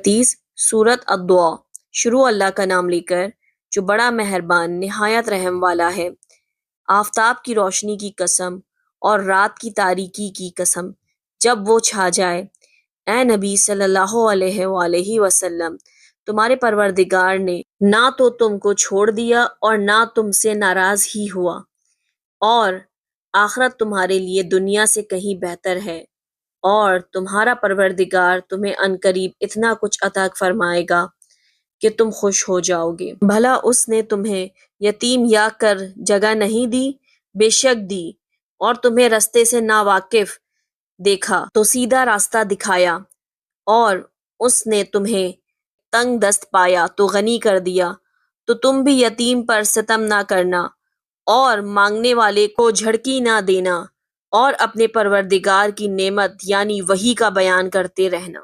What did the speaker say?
حدیث سورت الدعا۔ شروع اللہ کا نام لے کر جو بڑا مہربان نہایت رحم والا ہے۔ آفتاب کی روشنی کی قسم اور رات کی تاریکی کی قسم جب وہ چھا جائے۔ اے نبی صلی اللہ علیہ وآلہ وسلم، تمہارے پروردگار نے نہ تو تم کو چھوڑ دیا اور نہ تم سے ناراض ہی ہوا، اور آخرت تمہارے لیے دنیا سے کہیں بہتر ہے، اور تمہارا پروردگار تمہیں عنقریب اتنا کچھ عطا فرمائے گا کہ تم خوش ہو جاؤ گے۔ بھلا اس نے تمہیں یتیم یا کر جگہ نہیں دی؟ بے شک دی، اور تمہیں رستے سے ناواقف دیکھا تو سیدھا راستہ دکھایا، اور اس نے تمہیں تنگ دست پایا تو غنی کر دیا۔ تو تم بھی یتیم پر ستم نہ کرنا، اور مانگنے والے کو جھڑکی نہ دینا، اور اپنے پروردگار کی نعمت یعنی وحی کا بیان کرتے رہنا۔